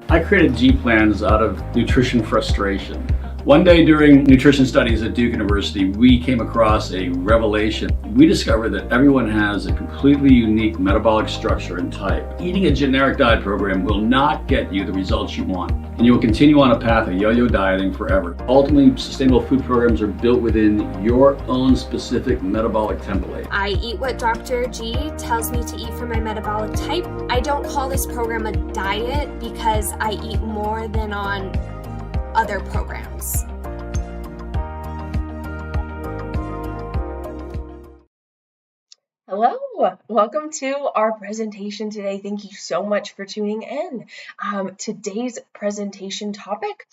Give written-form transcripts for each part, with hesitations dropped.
I created G-plans out of nutrition frustration. One day during nutrition studies at Duke University, we came across a revelation. We discovered that everyone has a completely unique metabolic structure and type. Eating a generic diet program will not get you the results you want, and you will continue on a path of yo-yo dieting forever. Ultimately, sustainable food programs are built within your own specific metabolic template. I eat what Dr. G tells me to eat for my metabolic type. I don't call this program a diet because I eat more than on other programs. Hello, welcome to our presentation today. Thank you so much for tuning in. Today's presentation topic,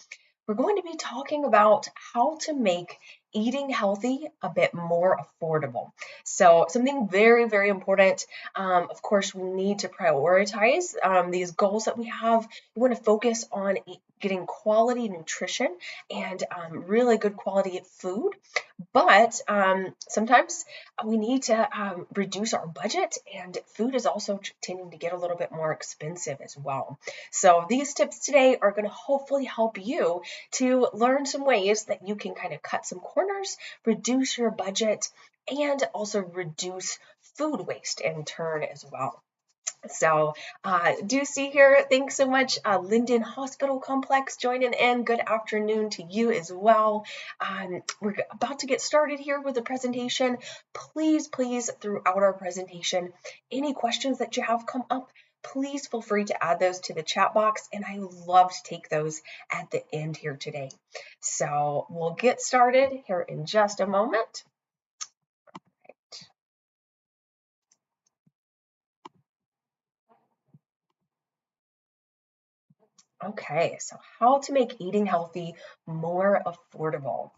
we're going to be talking about how to make eating healthy a bit more affordable. So something very, very important. Of course, we need to prioritize these goals that we have. We want to focus on getting quality nutrition and really good quality food. But sometimes we need to reduce our budget, and food is also tending to get a little bit more expensive as well. So these tips today are going to hopefully help you to learn some ways that you can kind of cut some corners, reduce your budget, and also reduce food waste in turn as well. So do see here, thanks so much, Linden Hospital Complex joining in. Good afternoon to you as well. We're about to get started here with the presentation. Please, throughout our presentation, any questions that you have come up, please feel free to add those to the chat box, and I love to take those at the end here today. So we'll get started here in just a moment. Okay, so how to make eating healthy more affordable.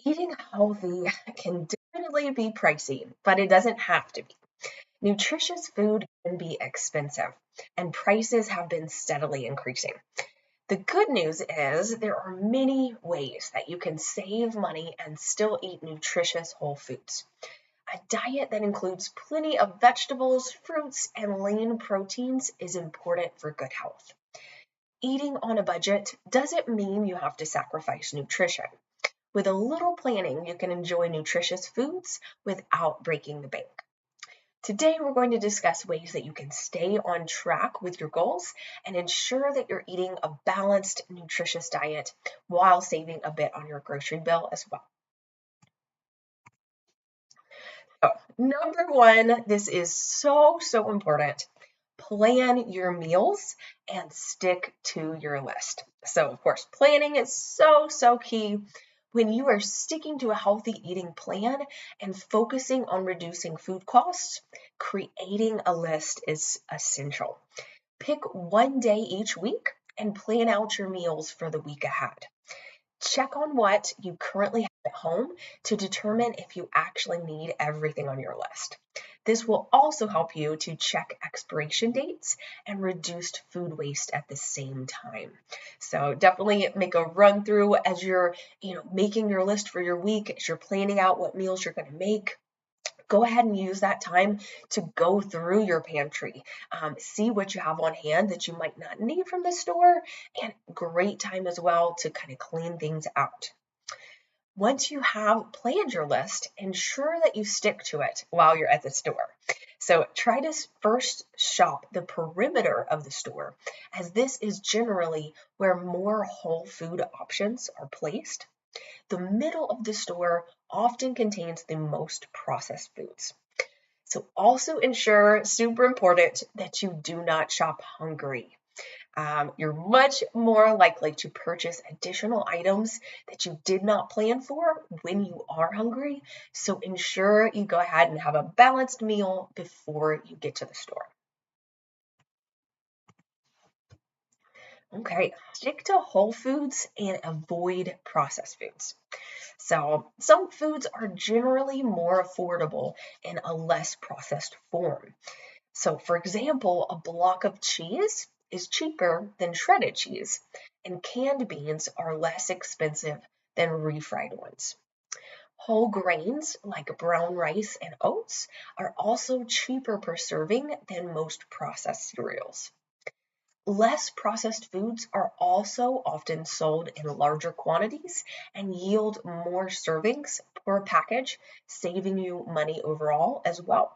Eating healthy can definitely be pricey, but it doesn't have to be. Nutritious food can be expensive, and prices have been steadily increasing. The good news is there are many ways that you can save money and still eat nutritious whole foods. A diet that includes plenty of vegetables, fruits, and lean proteins is important for good health. Eating on a budget doesn't mean you have to sacrifice nutrition. With a little planning, you can enjoy nutritious foods without breaking the bank. Today, we're going to discuss ways that you can stay on track with your goals and ensure that you're eating a balanced, nutritious diet while saving a bit on your grocery bill as well. So, number one, this is so important. Plan your meals and stick to your list. So, of course, planning is so key. When you are sticking to a healthy eating plan and focusing on reducing food costs, creating a list is essential. Pick one day each week and plan out your meals for the week ahead. Check on what you currently have at home to determine if you actually need everything on your list. This will also help you to check expiration dates and reduce food waste at the same time. So definitely make a run through as you're making your list for your week, as you're planning out what meals you're going to make. Go ahead and use that time to go through your pantry, see what you have on hand that you might not need from the store, and great time as well to kind of clean things out. Once you have planned your list, ensure that you stick to it while you're at the store. So try to first shop the perimeter of the store, as this is generally where more whole food options are placed. The middle of the store often contains the most processed foods. So also ensure, super important, that you do not shop hungry. You're much more likely to purchase additional items that you did not plan for when you are hungry. So ensure you go ahead and have a balanced meal before you get to the store. Okay, stick to whole foods and avoid processed foods. So some foods are generally more affordable in a less processed form. So for example, a block of cheese is cheaper than shredded cheese, and canned beans are less expensive than refried ones. Whole grains like brown rice and oats are also cheaper per serving than most processed cereals. Less processed foods are also often sold in larger quantities and yield more servings per package, saving you money overall as well.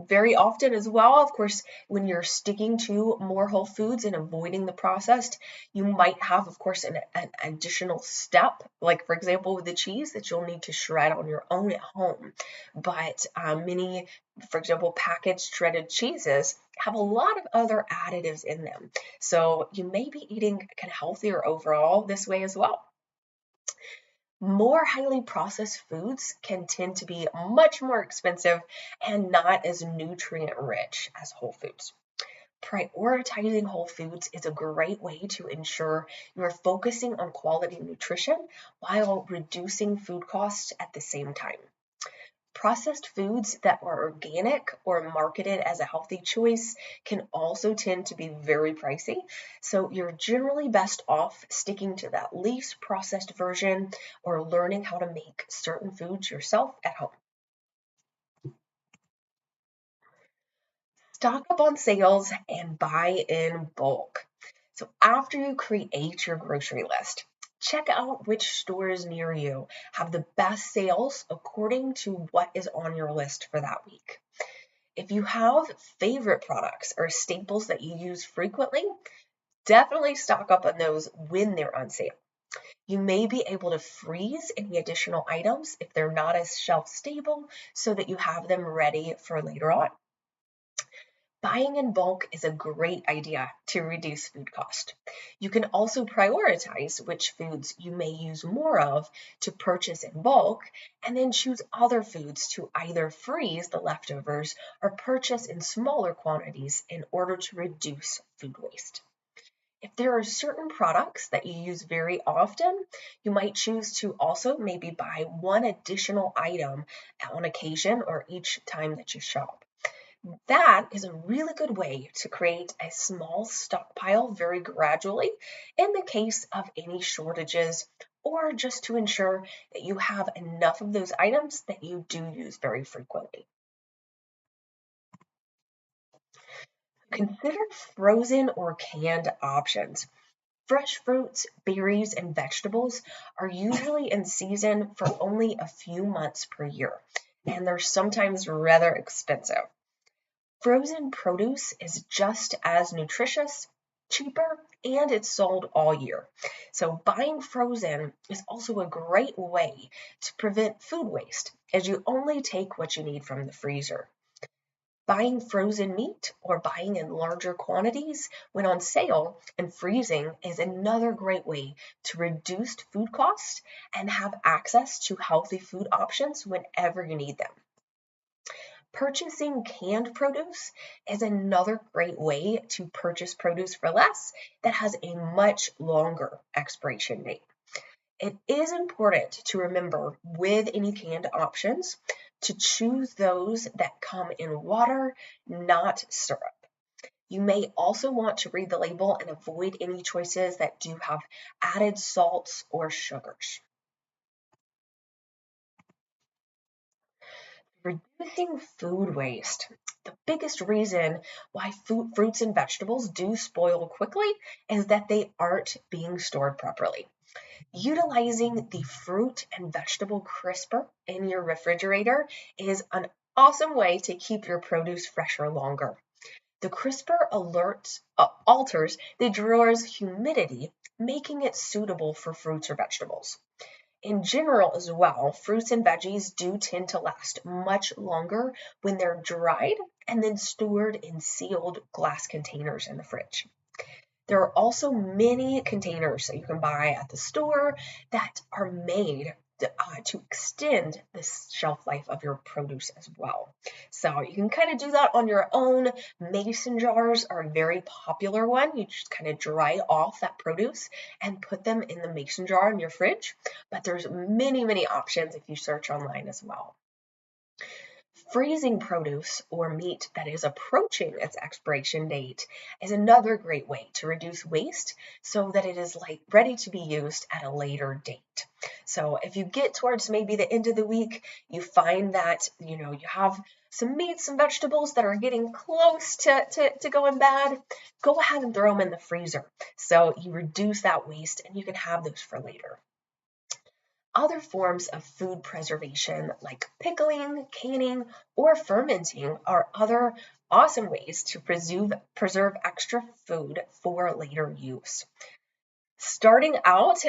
Very often as well, of course, when you're sticking to more whole foods and avoiding the processed, you might have, of course, an additional step, like for example with the cheese that you'll need to shred on your own at home. But many, for example, packaged shredded cheeses have a lot of other additives in them. So you may be eating kind of healthier overall this way as well. More highly processed foods can tend to be much more expensive and not as nutrient rich as whole foods. Prioritizing whole foods is a great way to ensure you are focusing on quality nutrition while reducing food costs at the same time. Processed foods that are organic or marketed as a healthy choice can also tend to be very pricey, so you're generally best off sticking to that least processed version or learning how to make certain foods yourself at home. Stock up on sales and buy in bulk. So after you create your grocery list, check out which stores near you have the best sales according to what is on your list for that week. If you have favorite products or staples that you use frequently, definitely stock up on those when they're on sale. You may be able to freeze any additional items if they're not as shelf stable so that you have them ready for later on. Buying in bulk is a great idea to reduce food cost. You can also prioritize which foods you may use more of to purchase in bulk, and then choose other foods to either freeze the leftovers or purchase in smaller quantities in order to reduce food waste. If there are certain products that you use very often, you might choose to also maybe buy one additional item on occasion or each time that you shop. That is a really good way to create a small stockpile very gradually in the case of any shortages, or just to ensure that you have enough of those items that you do use very frequently. Consider frozen or canned options. Fresh fruits, berries, and vegetables are usually in season for only a few months per year, and they're sometimes rather expensive. Frozen produce is just as nutritious, cheaper, and it's sold all year. So buying frozen is also a great way to prevent food waste, as you only take what you need from the freezer. Buying frozen meat or buying in larger quantities when on sale and freezing is another great way to reduce food costs and have access to healthy food options whenever you need them. Purchasing canned produce is another great way to purchase produce for less that has a much longer expiration date. It is important to remember with any canned options to choose those that come in water, not syrup. You may also want to read the label and avoid any choices that do have added salts or sugars. Reducing food waste. The biggest reason why fruits and vegetables do spoil quickly is that they aren't being stored properly. Utilizing the fruit and vegetable crisper in your refrigerator is an awesome way to keep your produce fresher longer. The crisper alters the drawer's humidity, making it suitable for fruits or vegetables. In general as well, fruits and veggies do tend to last much longer when they're dried and then stored in sealed glass containers in the fridge. There are also many containers that you can buy at the store that are made to extend the shelf life of your produce as well. So you can kind of do that on your own. Mason jars are a very popular one. You just kind of dry off that produce and put them in the mason jar in your fridge. But there's many, many options if you search online as well. Freezing produce or meat that is approaching its expiration date is another great way to reduce waste so that it is ready to be used at a later date. So if you get towards maybe the end of the week, you find that you have some meats and vegetables that are getting close to going bad, go ahead and throw them in the freezer. So you reduce that waste and you can have those for later. Other forms of food preservation like pickling, canning, or fermenting are other awesome ways to preserve extra food for later use. Starting out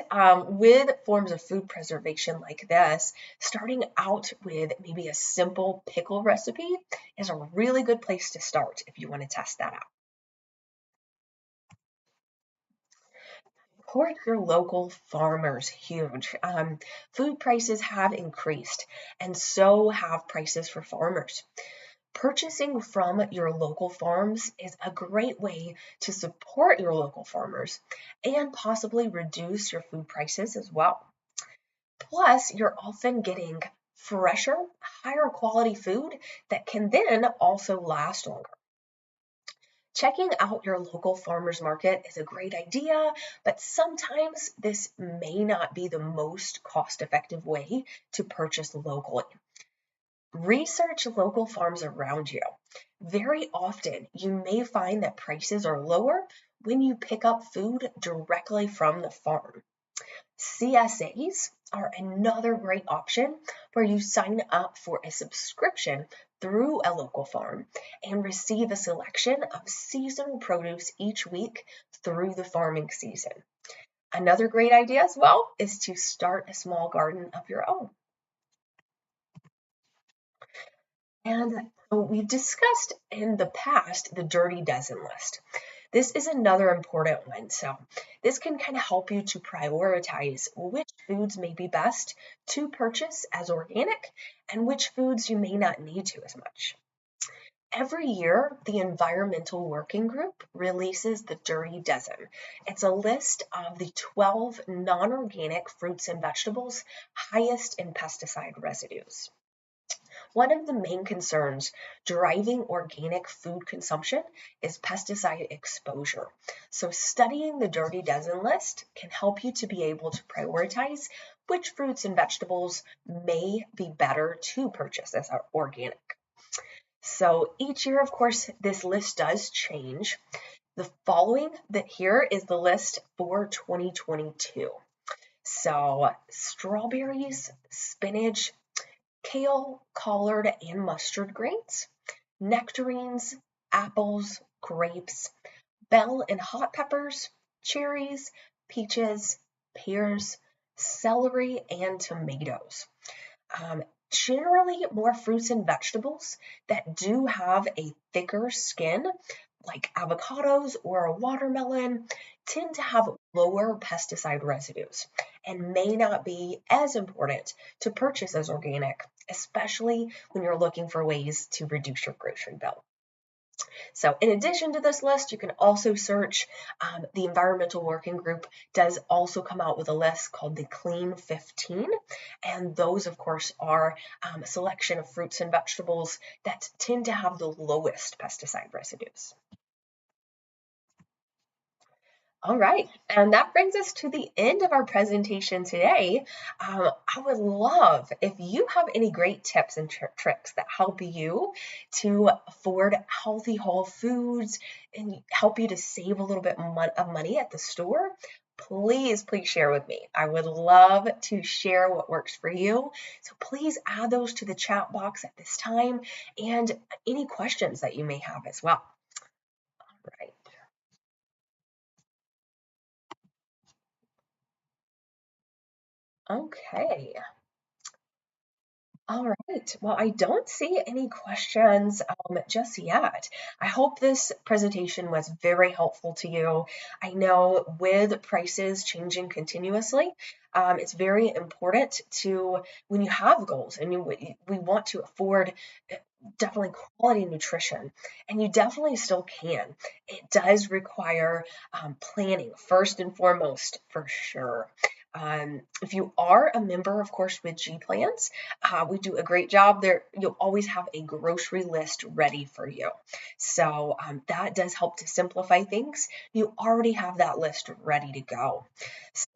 with forms of food preservation like this, starting out with maybe a simple pickle recipe is a really good place to start if you want to test that out. Support your local farmers, huge. Food prices have increased, and so have prices for farmers. Purchasing from your local farms is a great way to support your local farmers and possibly reduce your food prices as well. Plus, you're often getting fresher, higher quality food that can then also last longer. Checking out your local farmers market is a great idea, but sometimes this may not be the most cost-effective way to purchase locally. Research local farms around you. Very often, you may find that prices are lower when you pick up food directly from the farm. CSAs are another great option where you sign up for a subscription through a local farm and receive a selection of seasonal produce each week through the farming season. Another great idea as well is to start a small garden of your own. And so we've discussed in the past the dirty dozen list. This is another important one. So this can kind of help you to prioritize which foods may be best to purchase as organic and which foods you may not need to as much. Every year, the Environmental Working Group releases the Dirty Dozen. It's a list of the 12 non-organic fruits and vegetables highest in pesticide residues. One of the main concerns driving organic food consumption is pesticide exposure. So studying the Dirty Dozen list can help you to be able to prioritize which fruits and vegetables may be better to purchase as organic. So each year, of course, this list does change. The following that here is the list for 2022. So strawberries, spinach, kale, collard, and mustard greens, nectarines, apples, grapes, bell and hot peppers, cherries, peaches, pears, celery, and tomatoes. Generally, more fruits and vegetables that do have a thicker skin, like avocados or a watermelon, tend to have lower pesticide residues and may not be as important to purchase as organic, especially when you're looking for ways to reduce your grocery bill. So in addition to this list, you can also search, the Environmental Working Group does also come out with a list called the Clean 15. And those, of course, are a selection of fruits and vegetables that tend to have the lowest pesticide residues. All right, and that brings us to the end of our presentation today. I would love if you have any great tips and tricks that help you to afford healthy whole foods and help you to save a little bit of money at the store. Please share with me. I would love to share what works for you. So please add those to the chat box at this time and any questions that you may have as well. All right. Okay. All right. Well, I don't see any questions just yet. I hope this presentation was very helpful to you. I know with prices changing continuously, it's very important to, when you have goals and we want to afford definitely quality nutrition, and you definitely still can. It does require planning first and foremost, for sure. If you are a member, of course, with G Plans, we do a great job there. You'll always have a grocery list ready for you. So that does help to simplify things. You already have that list ready to go.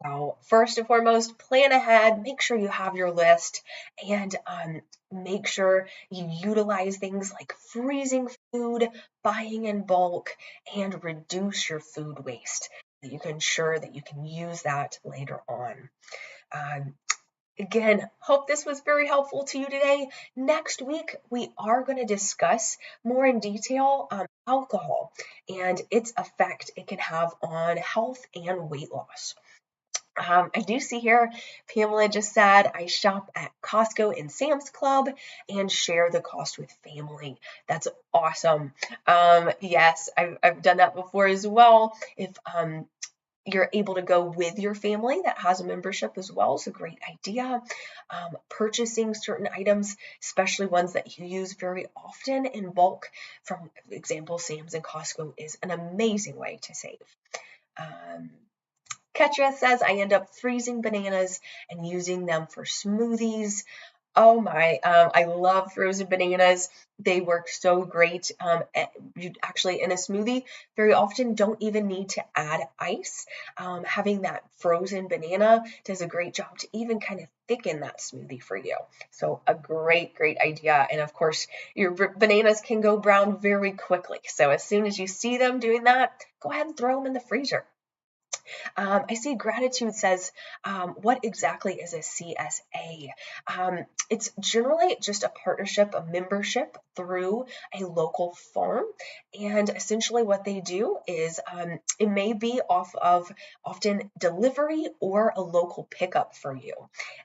So first and foremost, plan ahead, make sure you have your list, and make sure you utilize things like freezing food, buying in bulk, and reduce your food waste. You can ensure that you can use that later on. Again, hope this was very helpful to you today. Next week, we are going to discuss more in detail alcohol and its effect it can have on health and weight loss. I do see here, Pamela just said, I shop at Costco and Sam's Club and share the cost with family. That's awesome. Yes, I've done that before as well. If you're able to go with your family that has a membership as well, it's a great idea. Purchasing certain items, especially ones that you use very often in bulk, from example, Sam's and Costco, is an amazing way to save. Ketra says, I end up freezing bananas and using them for smoothies. Oh my, I love frozen bananas. They work so great. You actually, in a smoothie, very often don't even need to add ice. Having that frozen banana does a great job to even kind of thicken that smoothie for you. So a great, great idea. And of course, your bananas can go brown very quickly. So as soon as you see them doing that, go ahead and throw them in the freezer. I see Gratitude says, what exactly is a CSA? It's generally just a partnership, a membership through a local farm. And essentially what they do is it may be off of often delivery or a local pickup for you.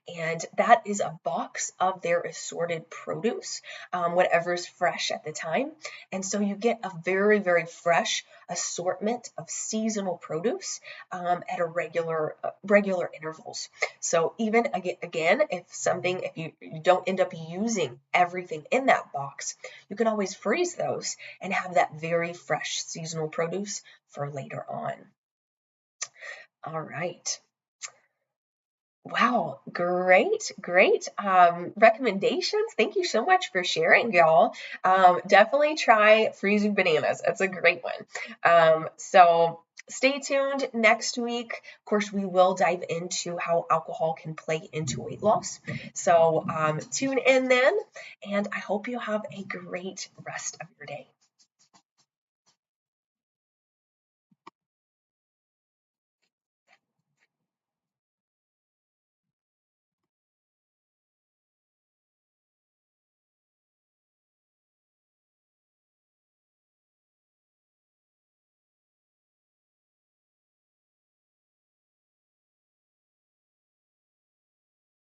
And that is a box of their assorted produce, whatever's fresh at the time. And so you get a very, very fresh assortment of seasonal produce at a regular intervals. So even again, if you don't end up using everything in that box, you can always freeze those and have that very fresh seasonal produce for later on. All right. Wow, great recommendations. Thank you so much for sharing, y'all. Definitely try freezing bananas. That's a great one. So stay tuned next week. Of course, we will dive into how alcohol can play into weight loss. So tune in then, and I hope you have a great rest of your day.